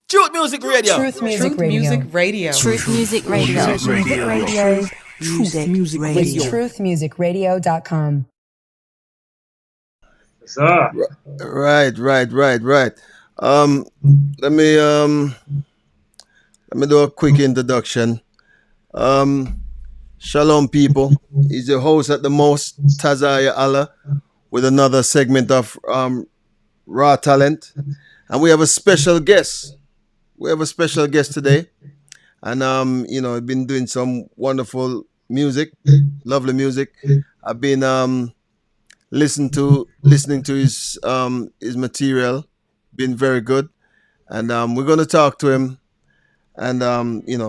Truth Music Radio. Truth Music Radio. Truth Music Radio. Truth Music Radio. Truth Music Radio. TruthMusicRadio.com. Sir. Right. Um, let me do a quick introduction. Shalom, people. He's your host at the most, Ya-Ahla, with another segment of Raw Talent, and we have a special guest. Today, and I've been doing some wonderful music, lovely music. I've been listening to his material, been very good, and we're gonna talk to him and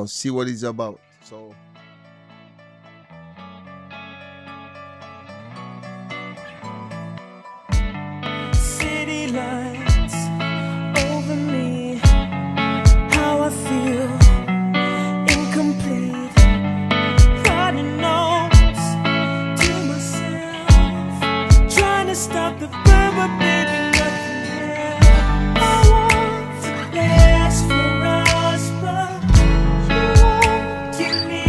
see what he's about. So. City lights over me, how I feel incomplete. Writing notes to myself, trying to stop the burn, but baby, nothing there. I want to last for us, but you won't give me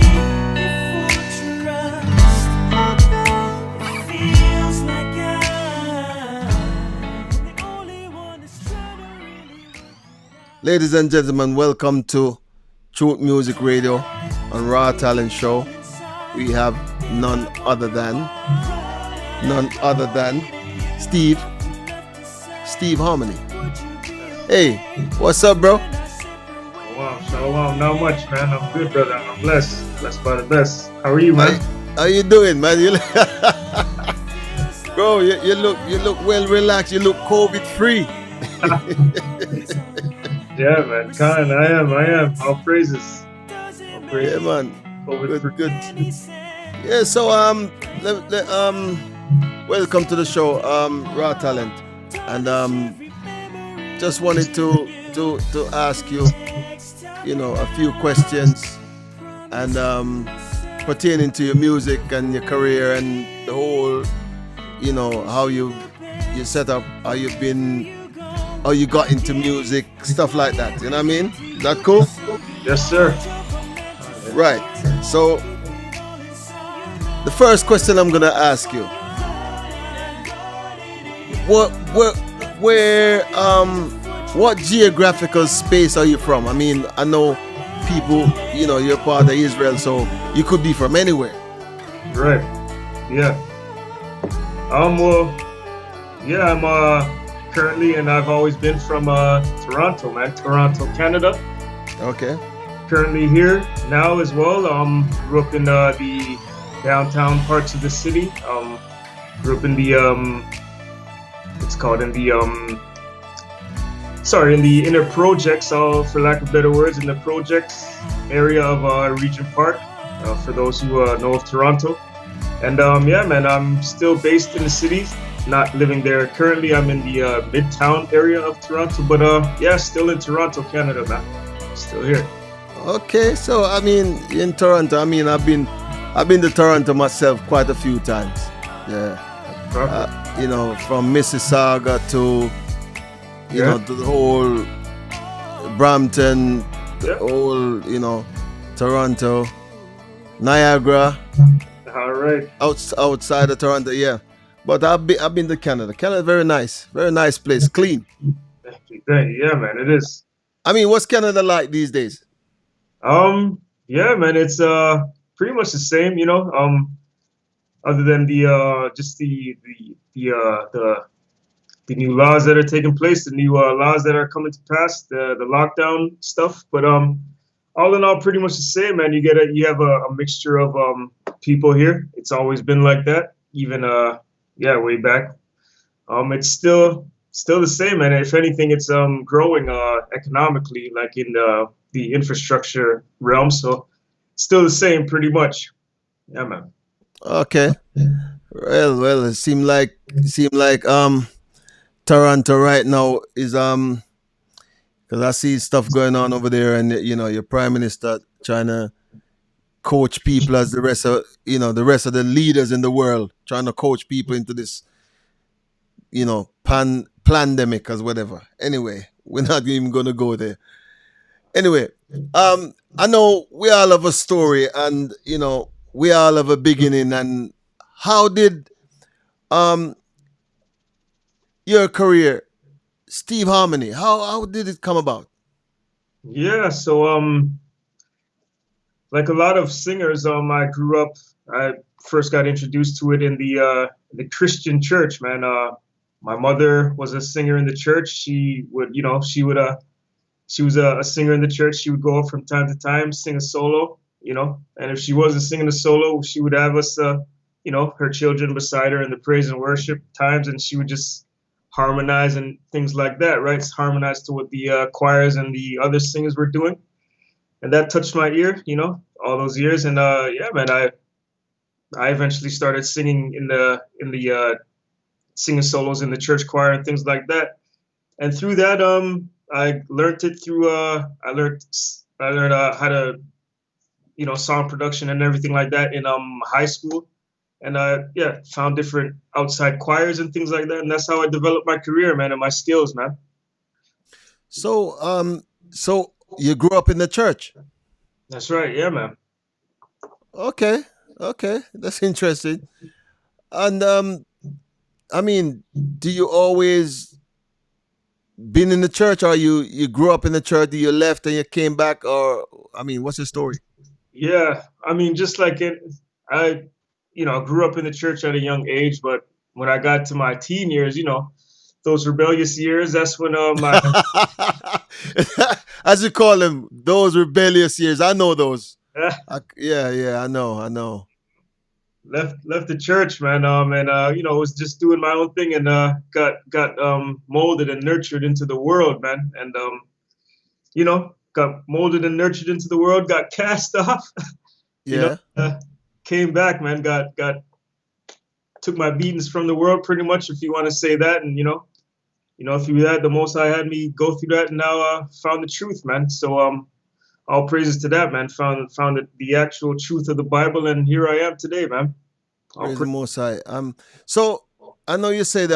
your full trust. Although it feels like I'm the only one that's trying to really work it out. Ladies and gentlemen, welcome to Truth Music Radio on Raw Talent Show. We have none other than Steve Harmony. Hey, what's up, bro? Wow, shalom. Not much, man. I'm good, brother. I'm blessed by the best. How are you, man? How you doing, man? Bro, you look well relaxed. You look COVID free. Yeah, man. Kind, I am. All praises. Yeah, man. COVID Good. Yeah, so welcome to the show, Raw Talent, and just wanted to ask you, a few questions, and pertaining to your music and your career and the whole, how you set up, how you got into music, stuff like that. You know what I mean? Is that cool? Yes, sir. Right. So the first question I'm gonna ask you: what geographical space are you from? I mean, I know people, you're part of Israel, so you could be from anywhere. Right. Yeah. Well, yeah, I'm currently, and I've always been from Toronto, man. Toronto, Canada. Okay. Currently here now as well. Grew up in the downtown parts of the city. Grew up in the in the inner projects, for lack of better words, in the projects area of Regent Park, for those who know of Toronto. And yeah, man, I'm still based in the city, not living there currently. I'm in the midtown area of Toronto, but yeah, still in Toronto, Canada, man. Still here. Okay, so I mean, in Toronto, I mean, I've been to Toronto myself quite a few times. Yeah. From Mississauga to to the whole Brampton, the whole Toronto, Niagara. All right. Outside of Toronto, yeah. But I've been to Canada. Canada, very nice place, clean. Yeah, man, it is. I mean, what's Canada like these days? Yeah, man, it's pretty much the same, other than the new laws that are taking place, the new laws that are coming to pass, the lockdown stuff. But all in all, pretty much the same, man. You have a mixture of people here. It's always been like that, even way back. It's still the same, and if anything, it's growing economically, like in the infrastructure realm. So still the same, pretty much. Yeah, man. Okay. Well, it seemed like Toronto right now is because I see stuff going on over there, and your prime minister trying to coach people as the rest of the leaders in the world, trying to coach people into this pandemic as whatever. Anyway, we're not even gonna go there. Anyway, I know we all have a story, and we all have a beginning. And how did um your career, Steve Harmony? How did it come about? Yeah, so like a lot of singers, I grew up. I first got introduced to it in the Christian church, man. My mother was a singer in the church. She was a singer in the church. She would go up from time to time, sing a solo, and if she wasn't singing a solo, she would have us, her children beside her in the praise and worship times, and she would just harmonize and things like that, right? Harmonize to what the choirs and the other singers were doing, and that touched my ear, all those years. And yeah, man, I eventually started singing in the singing solos in the church choir and things like that. And through that, I learned it through I learned how to song production and everything like that in high school. And yeah, found different outside choirs and things like that, and that's how I developed my career, man, and my skills, man. So you grew up in the church. That's right, yeah, man. Okay, okay, that's interesting. And I mean, do you always been in the church, or you grew up in the church, you left and you came back, or I mean, what's your story? Yeah, I mean, just like it, I, grew up in the church at a young age, but when I got to my teen years, those rebellious years, that's when my As you call them, those rebellious years. I know those. Yeah, yeah, I know. left the church, man. And was just doing my own thing, and got molded and nurtured into the world, man. And got molded and nurtured into the world. Got cast off, you know. Yeah, Came back, man. Got took my beatings from the world, pretty much, if you want to say that. And through that, the Most High had me go through that, and now found the truth, man. So all praises to that, man. Found the actual truth of the Bible, and here I am today, man. All praise the praise. Most High. So I know you said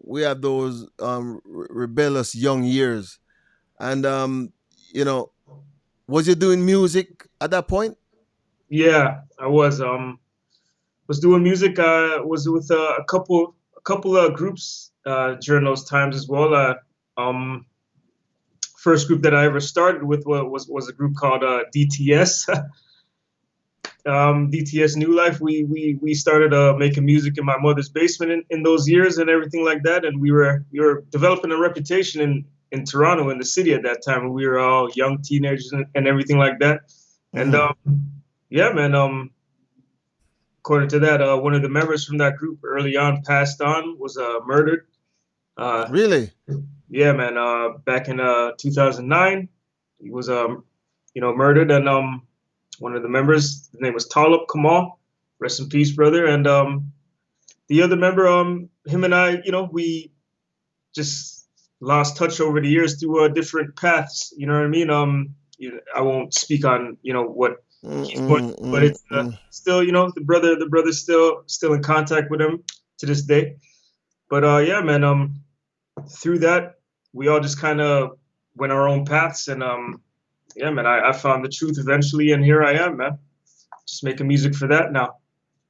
we have those rebellious young years, and you know, was you doing music at that point? Yeah, I was doing music. Was with a couple of groups during those times as well. Um, First group that I ever started with was a group called DTS. DTS New Life. We started making music in my mother's basement in those years and everything like that. And we were developing a reputation in Toronto, in the city at that time. We were all young teenagers and everything like that. And Mm. yeah, man. According to that, one of the members from that group early on passed on, was murdered. Uh, Really? yeah, man. Back in 2009, he was murdered, and one of the members, his name was Talib Kamal. Rest in peace, brother. And the other member, him and I, we just lost touch over the years through different paths. You know what I mean? I won't speak on what Mm, he's going, mm, but mm, it's mm. still, the brother's still in contact with him to this day. But yeah, man. Through that, we all just kind of went our own paths, and yeah, man. I found the truth eventually, and here I am, man. Just making music for that now.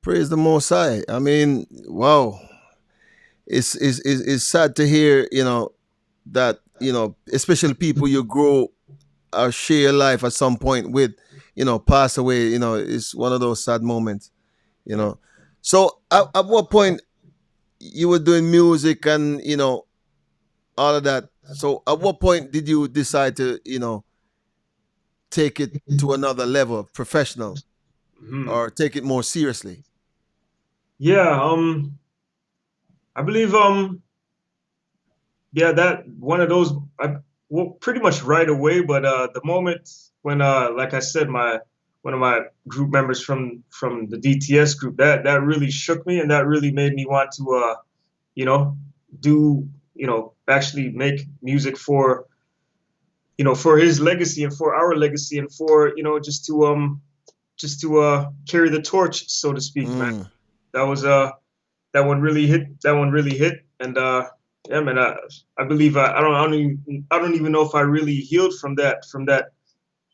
Praise the Most High. I mean, wow. It's sad to hear, that, especially people you grow or share your life at some point with, pass away. It's one of those sad moments, you know. So at what point you were doing music and, all of that. So at what point did you decide to, take it to another level, professional, Mhm. or take it more seriously? Yeah, I believe, yeah, that one of those, well, pretty much right away. But the moment when, like I said, my one of my group members from the DTS group, that really shook me, and that really made me want to, you know, do, actually make music for his legacy and for our legacy, and for, just to carry the torch, so to speak, man. Mm. That was that one really hit. That one really hit, and yeah, man. I believe I don't even know if I really healed from that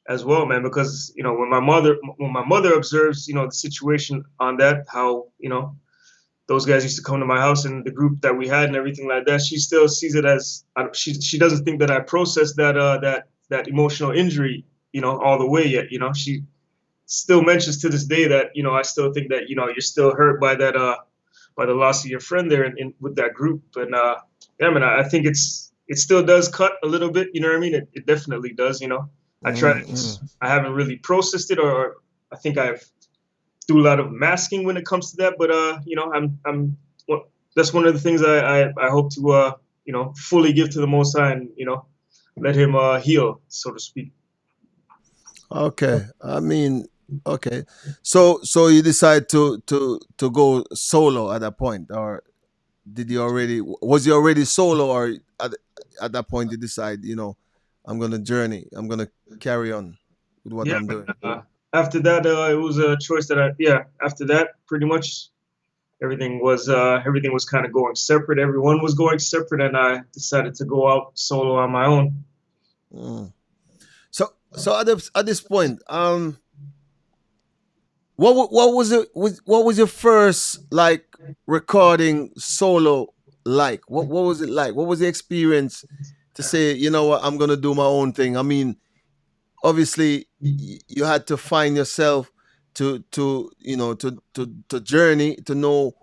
as well, man. Because when my mother observes the situation on that, how those guys used to come to my house and the group that we had and everything like that. She still sees it as she doesn't think that I processed that emotional injury all the way yet. She still mentions to this day that I still think that you're still hurt by the loss of your friend there with that group. And yeah, man, I think it still does cut a little bit. You know what I mean? It definitely does. I try to Mm-hmm. I haven't really processed it, or I think I've do a lot of masking when it comes to that. But I'm well, that's one of the things I hope to fully give to the Most High, and let Him heal, so to speak. Okay. I mean, okay. So you decide to go solo at that point, or did you already was you already solo, or at that point you decide, I'm gonna journey, I'm gonna carry on with what Yeah, I'm man. doing. After that, it was a choice that After that, pretty much everything was kind of going separate. Everyone was going separate, and I decided to go out solo on my own. Mm. So at this point, what was your first like recording solo like? What was it like? What was the experience to say, you know what, I'm gonna do my own thing? I mean, obviously you had to find yourself to journey to know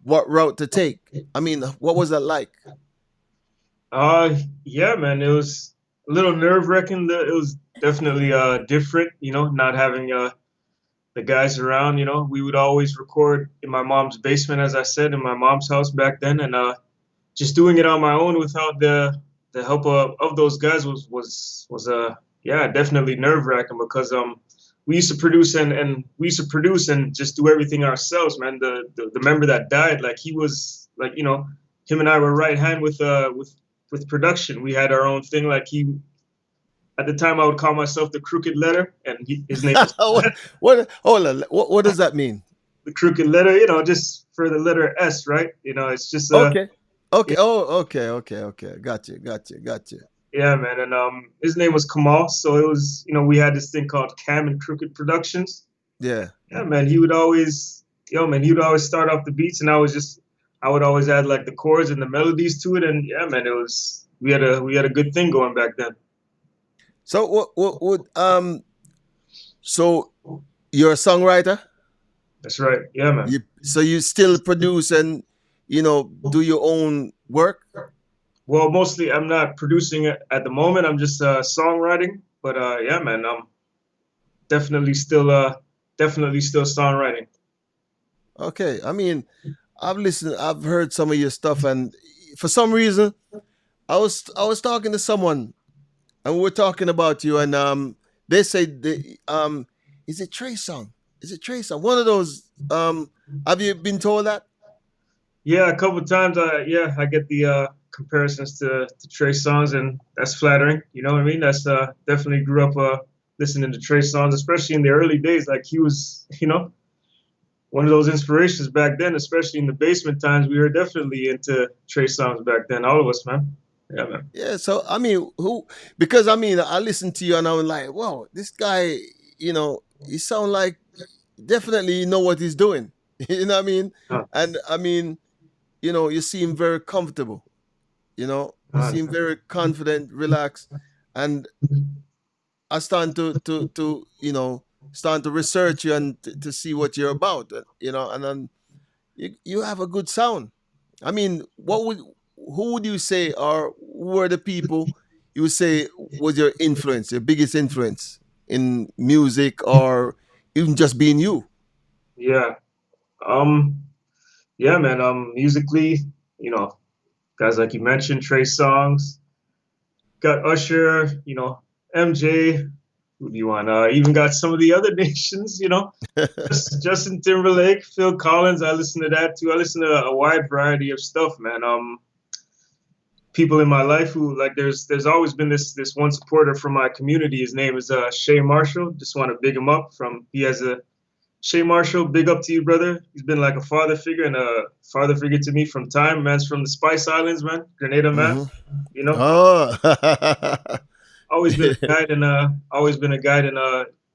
what route to take. I mean, what was that like? Yeah, man, it was a little nerve-wracking. It was definitely different, not having the guys around. We would always record in my mom's basement, as I said, in my mom's house back then, and just doing it on my own without the help of those guys was yeah, definitely nerve-wracking, because we used to produce and we used to produce and just do everything ourselves, man. The member that died, like, he was like, him and I were right hand with production. We had our own thing. Like, he at the time, I would call myself the Crooked Letter, and his name was What hold on, what does that mean? the Crooked Letter. Just for the letter S, right? It's just Okay. Okay. yeah, Oh, okay. Gotcha. yeah, man. And his name was Kamal. So it was, we had this thing called Cam and Crooked Productions. Yeah. Yeah, man. He would always start off the beats, and I would always add like the chords and the melodies to it, and yeah, man, we had a good thing going back then. So what would so you're a songwriter? That's right. Yeah, man. So you still produce and do your own work? Well, mostly I'm not producing it at the moment. I'm just songwriting. But yeah, man, I'm definitely still songwriting. Okay. I mean, I've heard some of your stuff, and for some reason I was talking to someone, and we were talking about you, and they said is it Trey song? Is it Trey song? One of those have you been told that? Yeah, a couple of times. I get the comparisons to Trey songs, and that's flattering. You know what I mean? That's definitely grew up listening to Trey songs, especially in the early days. Like, he was, one of those inspirations back then, especially in the basement times. We were definitely into Trey songs back then. All of us, man. Yeah, man. Yeah, so I mean, because I mean, I listened to you and I'm like, wow, this guy, he sound like definitely know what he's doing. You know what I mean? Uh, And I mean, you seem very comfortable, you uh, seem very confident, relaxed, and I start to research you and to see what you're about, and then you have a good sound. I mean, who would you say, or who were the people you would say was your influence, your biggest influence in music, or even just being you? yeah. Um. Yeah, man. Musically, you know, guys like you mentioned, Trey songs. Got Usher. MJ. Who do you want? Even got some of the other nations. Justin Timberlake, Phil Collins. I listen to that too. I listen to a wide variety of stuff, man. People in my life who, like, there's always been this one supporter from my community. His name is Shay Marshall. Just want to big him up. He has Shay Marshall, big up to you, brother. He's been like a father figure and a father figure to me from time. Man's from the Spice Islands, man. Grenada man. Mm-hmm. You know, Oh. always been Yeah. a guide and always been a guide and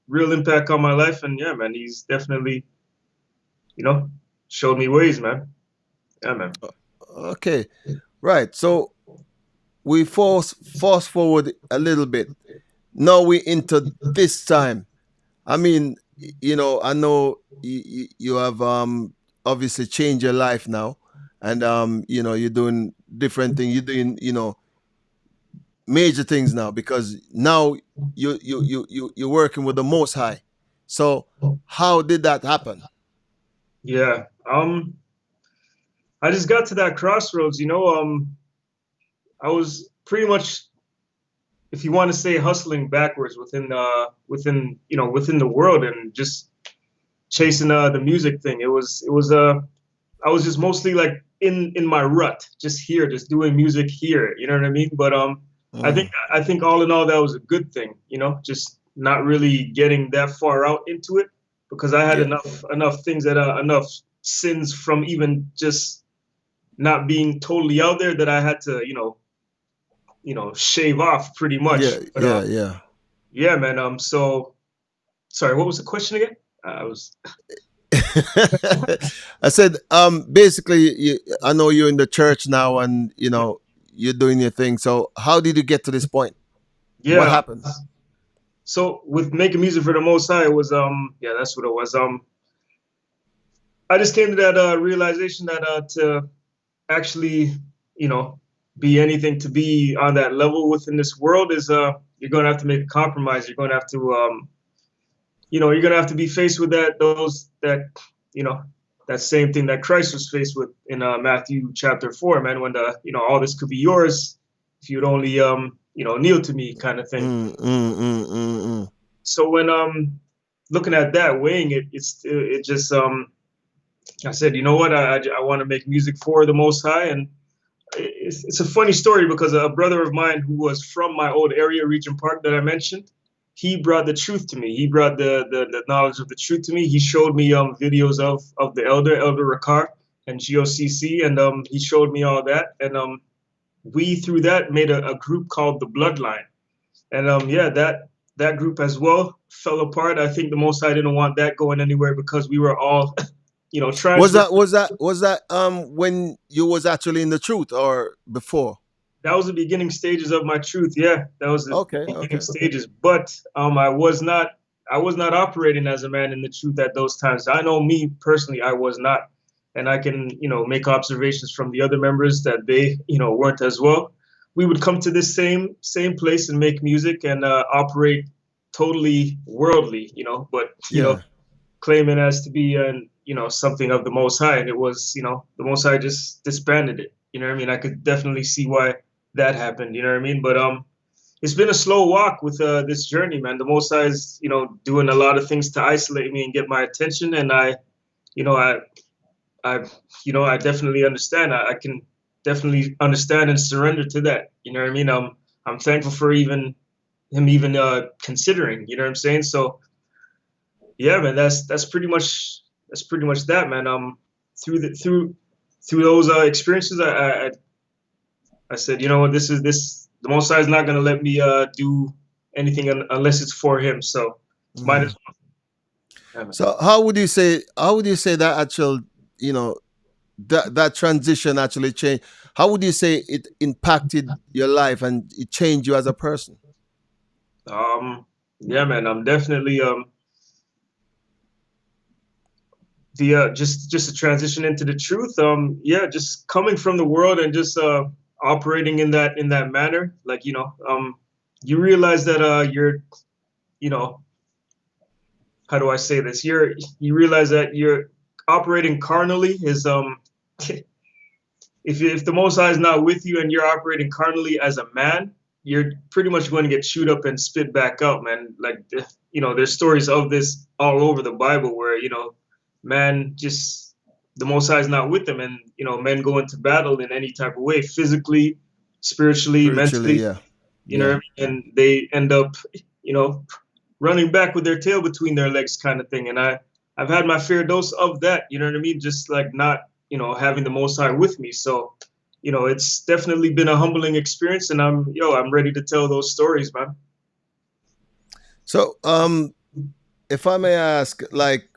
real impact on my life. And yeah, man, he's definitely, you know, showed me ways, man. Yeah, man. Okay. Right. So we fast forward a little bit. Now we into this time. I mean, I know you have obviously changed your life now, and you're doing different things. You're doing major things now because now you're working with the Most High. So how did that happen? Yeah. I just got to that crossroads, you know. I was pretty much, if you want to say, hustling backwards within the world and just chasing the music thing. It was I was just mostly like in my rut, just here, just doing music here. You know what I mean? But I think Mm, I think all in all that was a good thing. You know, just not really getting that far out into it because I had yeah. enough things that enough sins from even just not being totally out there that I had to shave off pretty much. Yeah. But Yeah. Yeah. yeah, man. So sorry, what was the question again? I was I said, basically, I know you're in the church now, and you're doing your thing. So, how did you get to this point? What yeah. happened? So with making music for the Most High, it was yeah, that's what it was. I just came to that realization that to actually, you know, be anything, to be on that level within this world is you're gonna have to make a compromise. You're gonna have to you're gonna have to be faced with you know that same thing that Christ was faced with in Matthew chapter 4, man, when all this could be yours if you'd only kneel to me, kind of thing. Mm, mm, mm, mm, mm. So when looking at that, weighing it, it just I said, you know what, I want to make music for the Most High. And it's a funny story because a brother of mine who was from my old area, Regent Park, that I mentioned, he brought the truth to me. He brought the knowledge of the truth to me. He showed me videos of the Elder Rakar and GOCC, and he showed me all that. And we through that made a group called the Bloodline. And yeah, that group as well fell apart. I think the Most High didn't want that going anywhere because we were all Was transferred. that when you was actually in the truth or before? That was the beginning stages of my truth. Yeah, that was the Okay, beginning okay. stages. But I was not operating as a man in the truth at those times. I know me personally, I was not, and I can make observations from the other members that they weren't as well. We would come to this same place and make music and operate totally worldly, but Yeah. claiming as to be an something of the Most High, and it was the Most High just disbanded it. You know what I mean? I could definitely see why that happened. You know what I mean? But it's been a slow walk with this journey, man. The Most High is doing a lot of things to isolate me and get my attention, and you know I I I definitely understand. I can definitely understand and surrender to that. You know what I mean? I'm thankful for him even considering. You know what I'm saying? So yeah, man, that's pretty much that, man. Through through those experiences, I said, you know what, this the Most High is not gonna let me do anything unless it's for him. So might Mm. as well. Yeah, man. So how would you say that actual you know that transition actually changed? How would you say it impacted your life and it changed you as a person? Yeah, man, I'm definitely the just to transition into the truth. Yeah, just coming from the world and just operating in that manner, like you realize that you know how do I say this? You realize that you're operating carnally is if the Most High is not with you and you're operating carnally as a man, you're pretty much going to get chewed up and spit back out, man. Like there's stories of this all over the Bible where man just the Most High is not with them, and men go into battle in any type of way, physically, spiritually, Spiritually, mentally. yeah. You know what Yeah. I mean? And they end up, you know, running back with their tail between their legs, kind of thing. And I I've had my fair dose of that. You know what I mean? Just like not, having the Most High with me. So, it's definitely been a humbling experience, and I'm ready to tell those stories, man. So, if I may ask, like,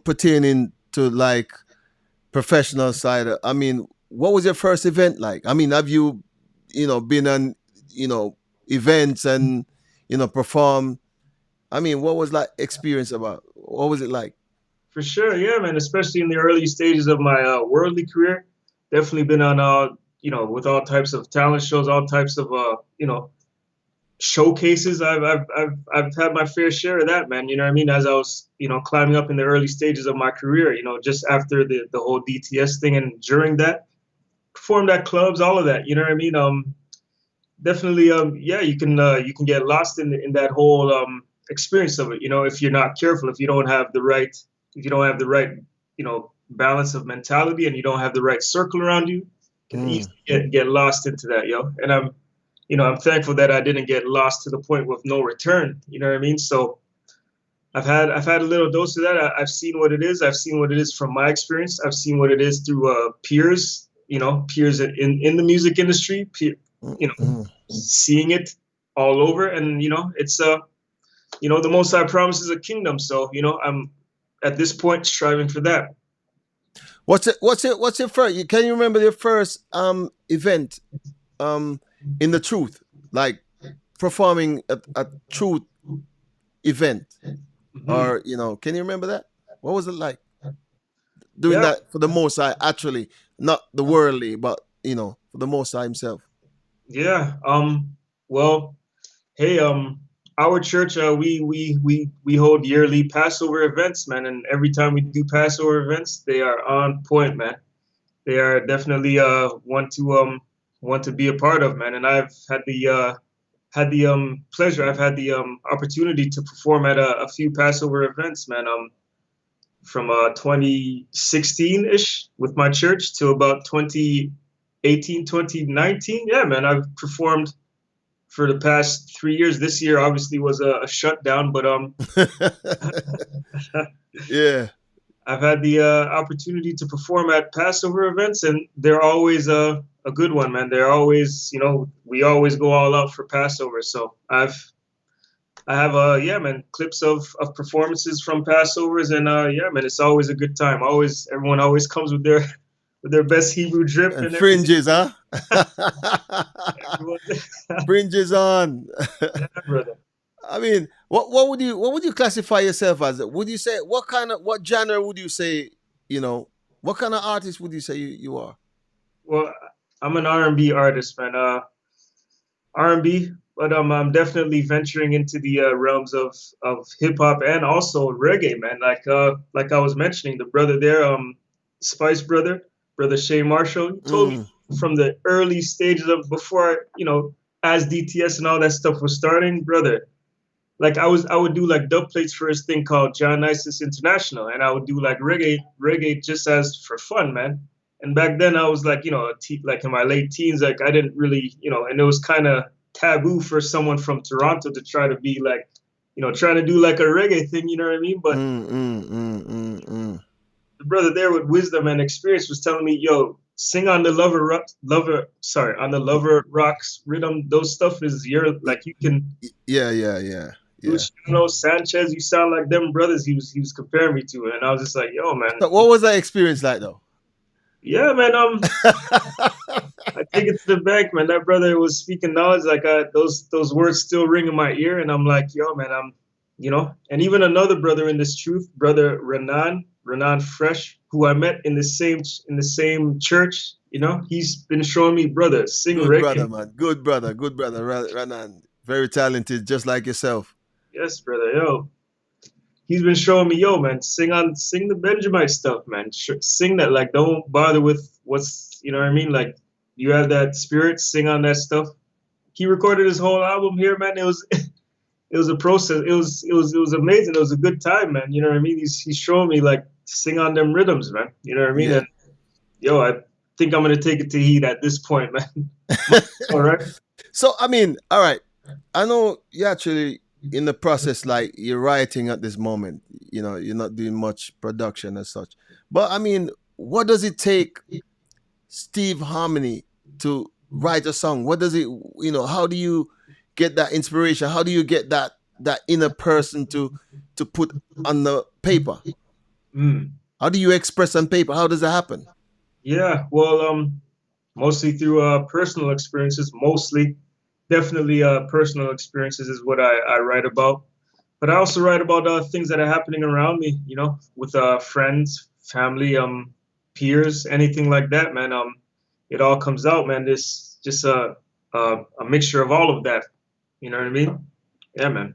pertaining to like professional side, I mean, what was your first event like? I mean, have you, been on, events and, perform? I mean, what was like experience about? What was it like? For sure, yeah, man. Especially in the early stages of my worldly career, definitely been on, with all types of talent shows, all types of, showcases. I've had my fair share of that, man. You know what I mean? As I was, climbing up in the early stages of my career, just after the whole DTS thing, and during that, performed at clubs, all of that. You know what I mean? Definitely, yeah, you can get lost in that whole experience of it. If you're not careful, if you don't have the right, balance of mentality, and you don't have the right circle around you, can easily get lost into that, yo. And I'm thankful that I didn't get lost to the point with no return. You know what I mean? So I've had a little dose of that. I've seen what it is. I've seen what it is from my experience. I've seen what it is through peers. Peers in the music industry. Seeing it all over, and it's the Most High promises a kingdom. So I'm at this point striving for that. What's your first? Can you remember your first event in the truth, like performing a truth event, or can you remember that? What was it like doing Yeah. that for the Most High? Actually, not the worldly, but for the Most High Himself. Yeah. Well, hey, our church, we hold yearly Passover events, man, and every time we do Passover events, they are on point, man. They are definitely one to be a part of, man. And I've had the pleasure, I've had the opportunity to perform at a few Passover events, man. From 2016-ish with my church to about 2018, 2019. Yeah, man, I've performed for the past 3 years. This year obviously was a shutdown, but Yeah. I've had the opportunity to perform at Passover events, and they're always a good one, man. They're always, we always go all out for Passover. So I have yeah, man, clips of performances from Passovers, and yeah, man, it's always a good time. Everyone always comes with their best Hebrew drip And and fringes, huh? everyone. Fringes on. Yeah, brother. I mean, what would you classify yourself as? Would you say what genre would you say? What kind of artist would you say you are? Well, I'm an R&B artist, man. R&B, but I'm definitely venturing into the realms of hip hop and also reggae, man. Like I was mentioning, the brother there, Spice brother Shay Marshall, he told me from the early stages of before, as DTS and all that stuff was starting, brother. Like I would do like dub plates for his thing called John Isis International, and I would do like reggae just as for fun, man. And back then I was like, like in my late teens, like I didn't really, and it was kind of taboo for someone from Toronto to try to be like, trying to do like a reggae thing, you know what I mean? But the brother there with wisdom and experience was telling me, yo, sing on the on the Lover Rocks rhythm. Those stuff is like you can. Yeah. Luciano Sanchez, you sound like them brothers. He was comparing me to, and I was just like, yo, man. So what was that experience like, though? Yeah, man. I take it to the bank, man. That brother was speaking knowledge. Like those words still ring in my ear, and I'm like, yo, man. And even another brother in this truth, brother Renan Fresh, who I met in the same church. He's been showing me, brother, sing Good reggae. brother, man. Good brother, Renan. Very talented, just like yourself. Yes, brother. Yo, he's been showing me, yo, man, sing the Benjamite stuff, man. Sing that, like, don't bother with what's, you know what I mean? Like, you have that spirit, sing on that stuff. He recorded his whole album here, man. It was a process. It was amazing. It was a good time, man. You know what I mean? He's showing me like sing on them rhythms, man. You know what I mean? Yeah. And yo, I think I'm gonna take it to heat at this point, man. All right. So I mean, all right. I know you actually in the process, like you're writing at this moment, you're not doing much production as such. But I mean, what does it take, Steve Harmony, to write a song? What does it, how do you get that inspiration? How do you get that inner person to put on the paper? Mm. How do you express on paper? How does that happen? Yeah, well, mostly through personal experiences. Mostly, definitely, personal experiences is what I write about. But I also write about things that are happening around me. With friends, family, peers, anything like that, man. It all comes out, man. This just a mixture of all of that. You know what I mean? Yeah, man.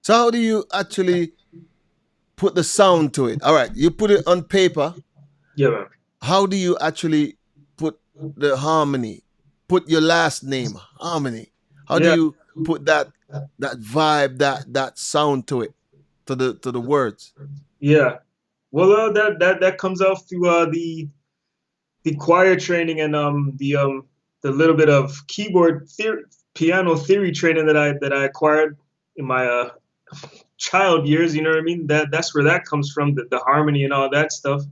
So how do you actually put the sound to it? All right, you put it on paper. Yeah, man. How do you actually put the harmony? Put your last name, Harmony. How do Yeah, you put that vibe, that sound to it, to the words? yeah. Well, that comes out through the choir training and the little bit of keyboard theory, piano theory training that I acquired in my child years. You know what I mean? That's where that comes from, the harmony and all that stuff,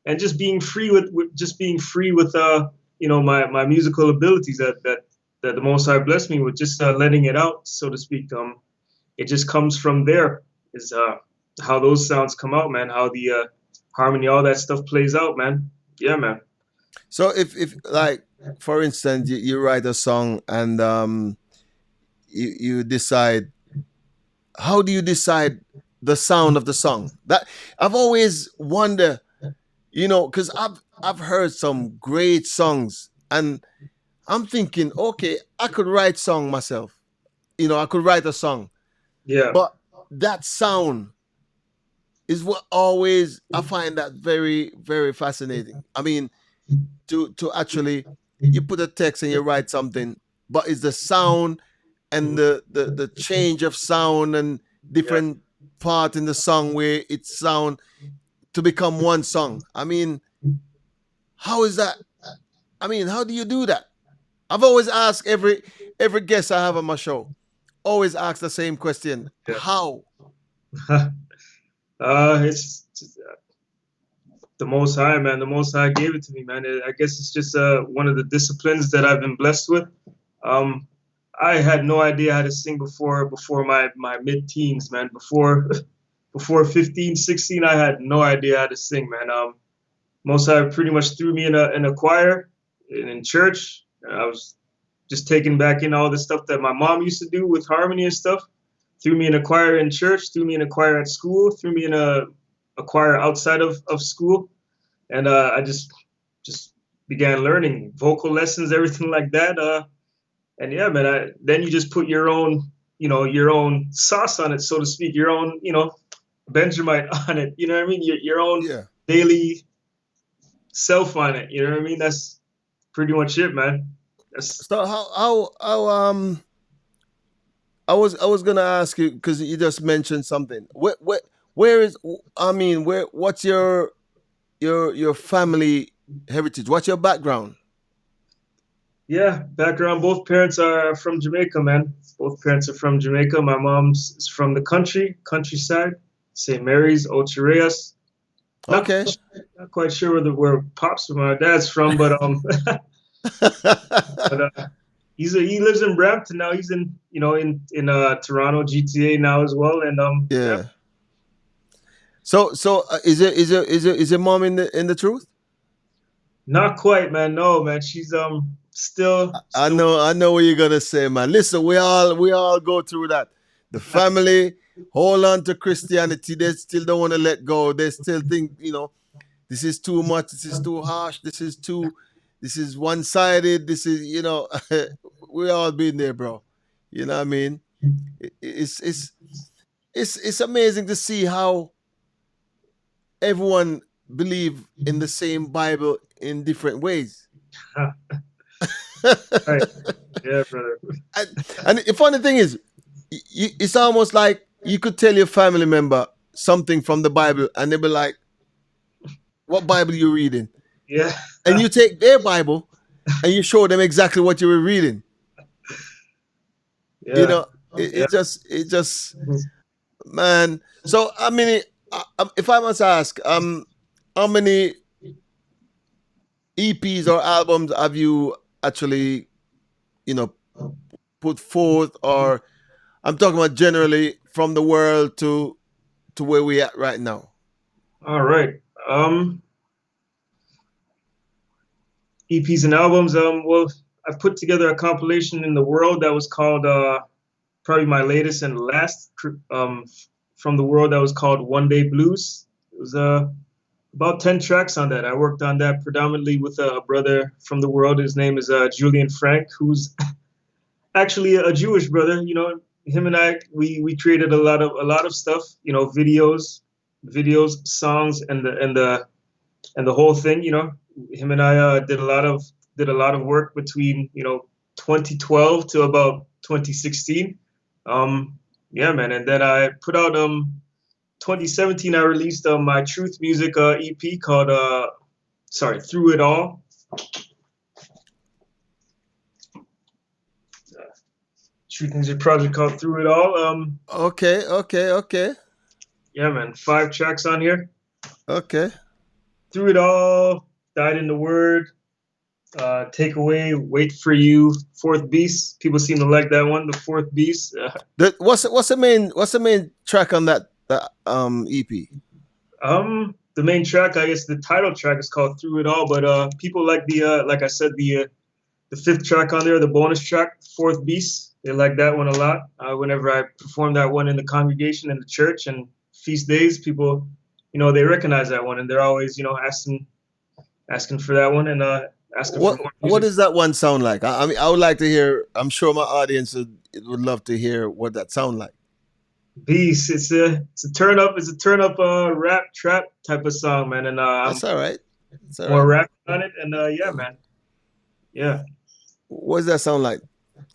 and just being free with just being free with my musical abilities that the Most High blessed me with, just letting it out, so to speak. It just comes from there. Is how those sounds come out, man. How the harmony, all that stuff plays out, man. Yeah, man. So if like, for instance, you write a song and you decide, how do you decide the sound of the song? That I've always wondered, because I've heard some great songs, and I'm thinking, okay, I could write song myself. I could write a song, Yeah, but that sound is what always I find that very, very fascinating. I mean, to actually, you put a text and you write something, but it's the sound and the change of sound and yeah, different part in the song where it sound to become one song. I mean, how is that? I mean, how do you do that? I've always asked every guest I have on my show, always ask the same question. How? yeah. It's the Most High, man. The Most High gave it to me, man. I guess it's just one of the disciplines that I've been blessed with. Um, I had no idea how to sing before my mid-teens, man. Before 15, 16, I had no idea how to sing, man. Most High pretty much threw me in a choir in church. I was just taking back in all the stuff that my mom used to do with harmony and stuff. Threw me in a choir in church, threw me in a choir at school, threw me in a choir outside of school. And I just began learning vocal lessons, everything like that. And yeah, man, then you just put your own sauce on it, so to speak, your own, Benjamite on it. You know what I mean? Your own Yeah. daily self on it. You know what I mean? That's pretty much it, man. That's So I was gonna ask you, because you just mentioned something. Where is, I mean, what's your family heritage? What's your background? Yeah, background. Both parents are from Jamaica, man. Both parents are from Jamaica. My mom's is from the countryside, St. Mary's, Ocho Rios. Not Okay. not quite sure where pops from my dad's from, but he lives in Brampton now. He's in Toronto, GTA now as well, and yeah. Yeah. So is your mom in the truth? Not quite, man. No, man. She's still I still know what you're gonna say, man. Listen, we all go through that. The family hold on to Christianity. They still don't want to let go. They still think, this is too much. This is too harsh. This is one sided. This is, we all been there, bro. You know what I mean? It's amazing to see how everyone believe in the same Bible in different ways. right. Yeah, brother. and, and the funny thing is, it's almost like you could tell your family member something from the Bible, and they'll be like, "What Bible you reading?" Yeah. And you take their Bible and you show them exactly what you were reading. Yeah. It, Yeah. it just, man. So I mean, if I must ask, how many EPs or albums have you actually, you know, put forth, or I'm talking about generally from the world to where we at right now? All right. EPs and albums. Well, I've put together a compilation in the world that was called probably my latest and last from the world, that was called One Day Blues. It was about 10 tracks on that. I worked on that predominantly with a brother from the world. His name is Julian Frank, who's actually a Jewish brother. You know, him and I, we created a lot of stuff. You know, videos, songs, and the whole thing. You know, him and I did a lot of work between 2012 to about 2016. Yeah, man, and then I put out 2017. I released my Truth Music EP called Through It All. Truth Music project called Through It All. Okay, okay. Yeah, man, 5 tracks on here. Okay. Through It All, Died in the Word, Take Away, Wait for You, Fourth Beast. People seem to like that one, the Fourth Beast. What's the main track on that EP? The main track, I guess the title track is called Through It All, but people like like I said, the fifth track on there, the bonus track, Fourth Beast. They like that one a lot. Whenever I perform that one in the congregation in the church and feast days, people, they recognize that one, and they're always, asking for that one, and asking for more What music. does that one sound like? I mean, I would like to hear. I'm sure my audience would love to hear what that sound like. Beast. It's a turn up. It's a turn up rap trap type of song, man. And I'm That's all right. That's all more right. rapping on it. And yeah, man. Yeah. What does that sound like?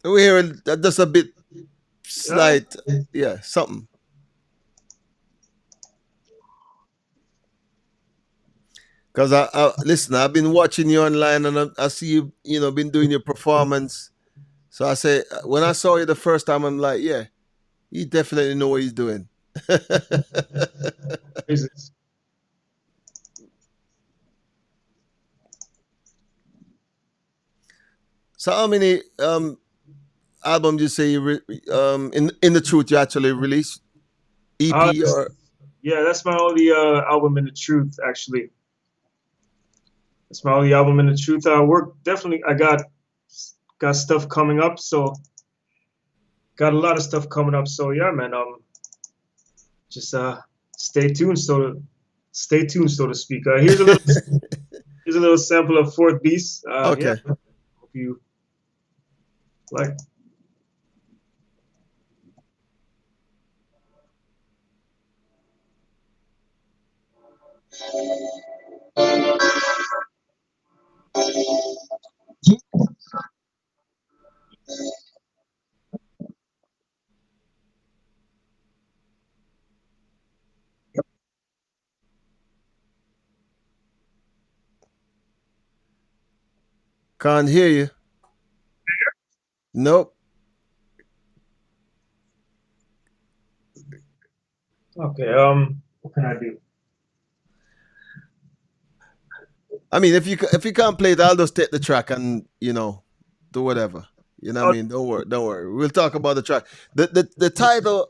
We hear it just a bit Uh, slight, yeah, something. Because listen, I've been watching you online, and I see you, been doing your performance. So I say, when I saw you the first time, I'm like, yeah, he definitely know what he's doing. praises. So how many albums you say in the truth you actually released? EP or Yeah, that's my only album in the truth. Actually, that's my only album in the truth. Work definitely. I got stuff coming up. So got a lot of stuff coming up. So yeah, man. Just stay tuned. Stay tuned, so to speak. Here's a little sample of Fourth Beast. Yeah. okay. Hope you like. Can't hear you. Nope. Okay. What can I do? I mean, if you can't play it, I'll just take the track and do whatever. You know what Oh, I mean? Don't worry, don't worry. We'll talk about the track. The title,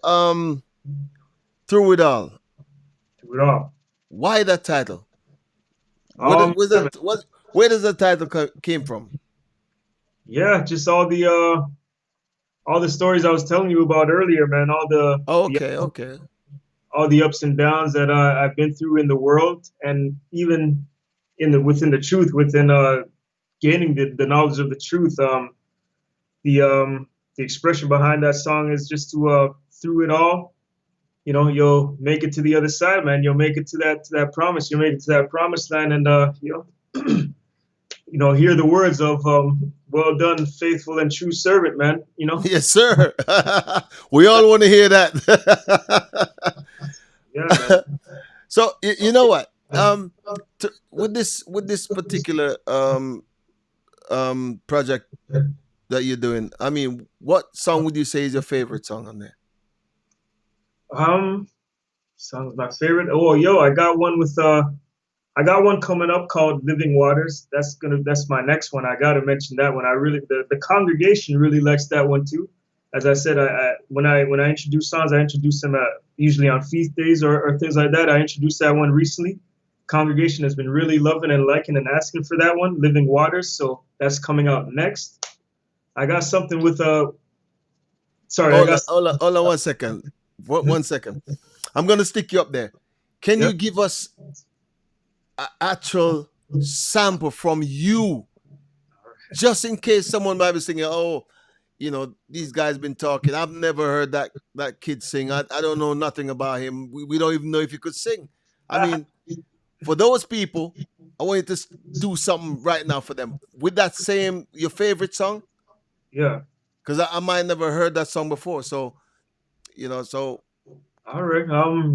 Through It All. do it all. Why that title? What was Yeah, man. it? Where does the title came from? Yeah, just all the stories I was telling you about earlier, man. All the, Oh, the okay, okay. all the ups and downs that I've been through in the world, and even within the truth, within gaining the knowledge of the truth. The expression behind that song is just to through it all, you'll make it to the other side, man. You'll make it to that promise. You'll make it to that promised land, and hear the words of "Well done, faithful and true servant," man. Yes, sir. We all want to hear that. Yeah, man. So you know what? With this particular project, that you're doing. I mean, what song would you say is your favorite song on there? Um, Song's my favorite. Oh, yo, I got one coming up called Living Waters. That's my next one. I gotta mention that one. I really the congregation really likes that one too. As I said, when I introduce songs, I introduce them usually on feast days or things like that. I introduced that one recently. Congregation has been really loving and liking and asking for that one, Living Waters. So that's coming out next. I got something with sorry, I got Hold on 1 second. One second. I'm gonna stick you up there. Can you yep. give us an actual sample from you, just in case someone might be thinking, "Oh, these guys been talking. I've never heard that kid sing. I don't know nothing about him. We don't even know if he could sing." I mean, for those people, I want you to do something right now for them with that same your favorite song, Yeah. because I might never heard that song before. So so All right.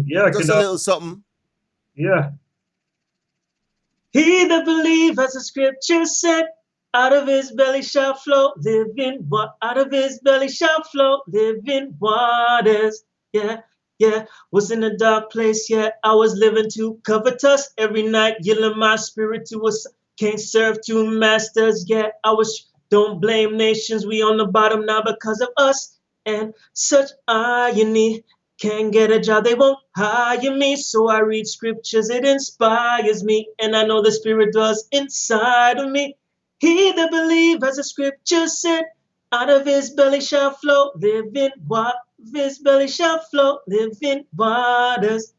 Yeah, I just could a little something. yeah. He that believe, as the scripture said, out of his belly shall flow living what out of his belly shall flow living waters. Yeah, yeah. Was in a dark place, yeah. I was living too covetous every night, yielding my spirit to us. Can't serve two masters, yeah. I was don't blame nations, we on the bottom now because of us. And such irony. Can't get a job, they won't hire me. So I read scriptures, it inspires me. And I know the Spirit dwells inside of me. He that believes, as the scripture said, out of his belly shall flow living water. His belly shall flow living waters.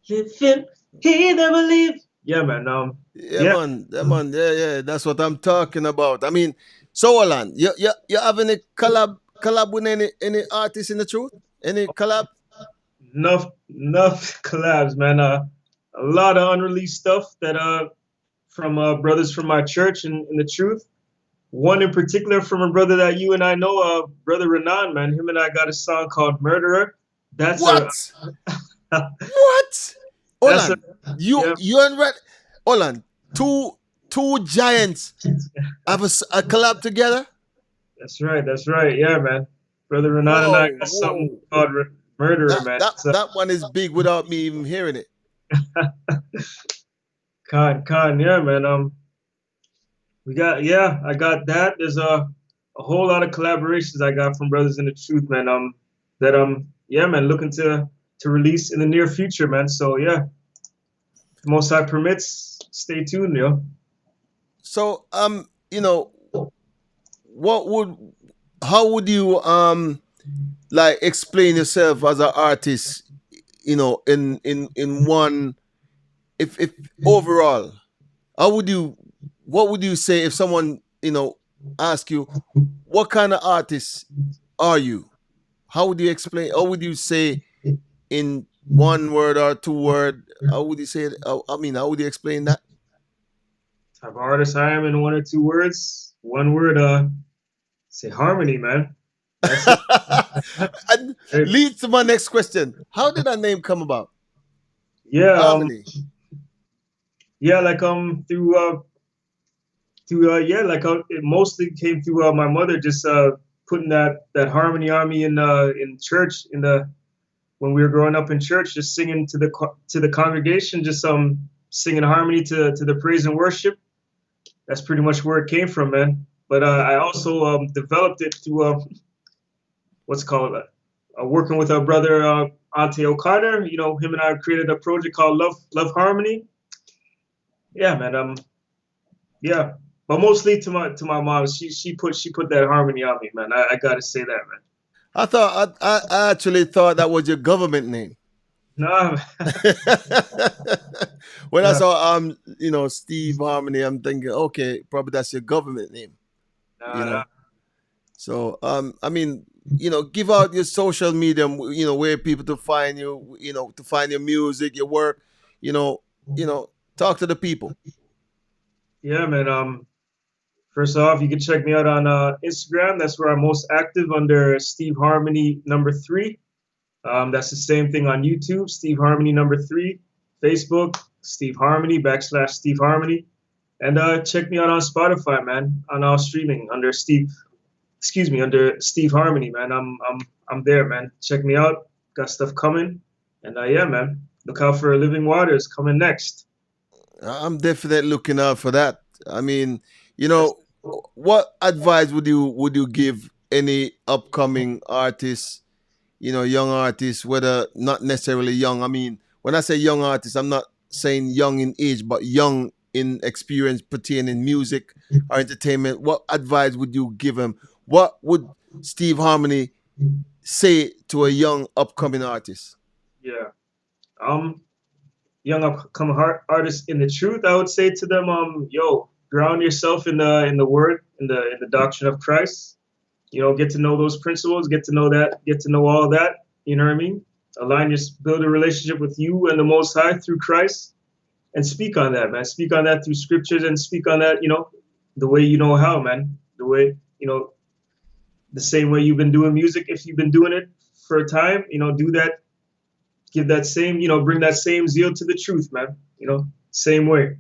Living, he that believes. Yeah, man. Yeah, Yeah. man. Yeah, man. Yeah. That's what I'm talking about. I mean, so Alan, you have any collab with any artist in the truth? Any collab? Enough collabs, man. A lot of unreleased stuff that from brothers from my church and the truth. One in particular from a brother that you and I know, brother Renan, man. Him and I got a song called "Murderer." That's a What? What? that's a Olan, yeah. you and Red Olan, two giants have a collab together. That's right. Yeah, man. Brother Renan and I Whoa, got something whoa. called "Murderer," That man. that that one is big without me even hearing it. Con, yeah, man. We got yeah, I got that. There's a whole lot of collaborations I got from brothers in the truth, man. That yeah, man, looking to release in the near future, man. So yeah, if the Most High permits, stay tuned, yo. So what would how would you like explain yourself as an artist, in one, if overall, how would you what would you say if someone ask you what kind of artist are you? How would you explain? How would you say in 1 word or 2 word? How would you say it? I mean, how would you explain that? Type of artist I am in one or two words. One word, say harmony, man. That's it. And leads to my next question. How did that name come about? Yeah, Harmony. yeah, like through yeah, like it mostly came through my mother just putting that harmony on me in church in the when we were growing up in church, just singing to the congregation, just singing harmony to the praise and worship. That's pretty much where it came from, man. But I also developed it through what's it called working with our brother Ante O'Connor. You know, him and I created a project called Love Harmony. Yeah, man. Yeah, but mostly to my mom. She put that harmony on me, man. I gotta say that, man. I actually thought that was your government name. No, When I no, saw Steve Harmony, I'm thinking, okay, probably that's your government name. You no. know. So I mean, give out your social media, where people to find you, to find your music, your work, you know, talk to the people. Yeah, man. First off, you can check me out on Instagram. That's where I'm most active under Steve Harmony #3. That's the same thing on YouTube, Steve Harmony #3. Facebook, Steve Harmony /Steve Harmony. And check me out on Spotify, man, on all streaming under Steve. excuse me, under Steve Harmony, man. I'm there, man. Check me out. Got stuff coming, and yeah, man. Look out for Living Waters coming next. I'm definitely looking out for that. I mean, you Yes. know, what advice would you give any upcoming artists, young artists, whether not necessarily young? I mean, when I say young artists, I'm not saying young in age, but young in experience pertaining music or entertainment. What advice would you give them? What would Steve Harmony say to a young upcoming artist? Yeah. Um, young upcoming artists in the truth, I would say to them, yo, ground yourself in the word, in the doctrine of Christ. Get to know those principles, get to know that, get to know all that. You know what I mean? Build a relationship with you and the Most High through Christ, and speak on that, man. Speak on that through scriptures, and speak on that, the way you know how, man. The way, the same way you've been doing music. If you've been doing it for a time, do that. Give that same, bring that same zeal to the truth, man. Same way.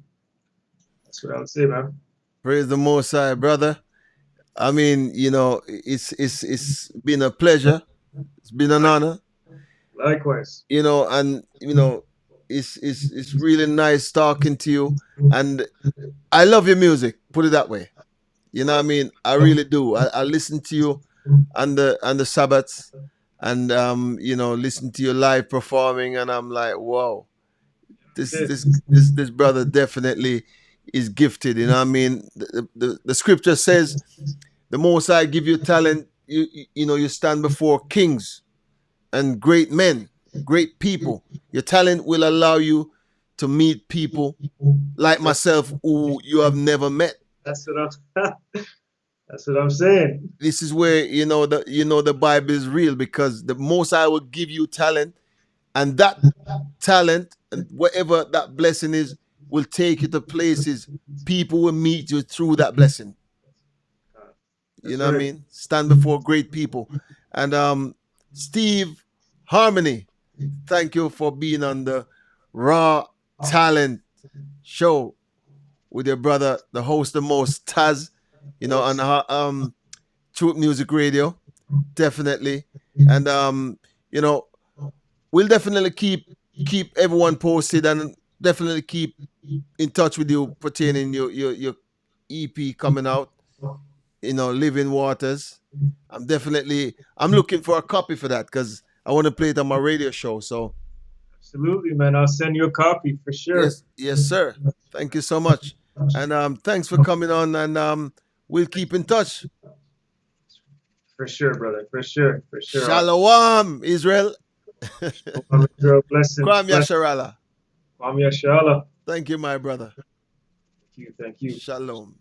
That's what I would say, man. Praise the Most High, brother. I mean, it's been a pleasure. It's been an honor. Likewise. And it's really nice talking to you. And I love your music. Put it that way. You know what I mean? I really do. I listen to you on the Sabbaths, and listen to your live performing, and I'm like, wow, this brother definitely is gifted. You know what I mean? The scripture says, the Most High give you talent. You stand before kings and great men, great people. Your talent will allow you to meet people like myself who you have never met. That's what I'm. That's what I'm saying. This is where the Bible is real, because the Most High will give you talent, and that talent and whatever that blessing is will take you to places. People will meet you through that blessing. You That's know what I right. mean? Stand before great people. And Steve Harmony, thank you for being on the Raw Talent show with your brother, the host the most, Taz, on Truth Music Radio. Definitely. And we'll definitely keep everyone posted, and definitely keep in touch with you pertaining your EP coming out, Living Waters. I'm looking for a copy for that, because I want to play it on my radio show. So Absolutely, man. I'll send you a copy for sure. yes, sir. Thank you so much. And thanks for coming on, and we'll keep in touch. For sure, brother. For sure. For sure. Shalom, Israel. Blessings. Kwam Yasharala. Ya-Ahla. Thank you, my brother. Thank you. Thank you. Shalom.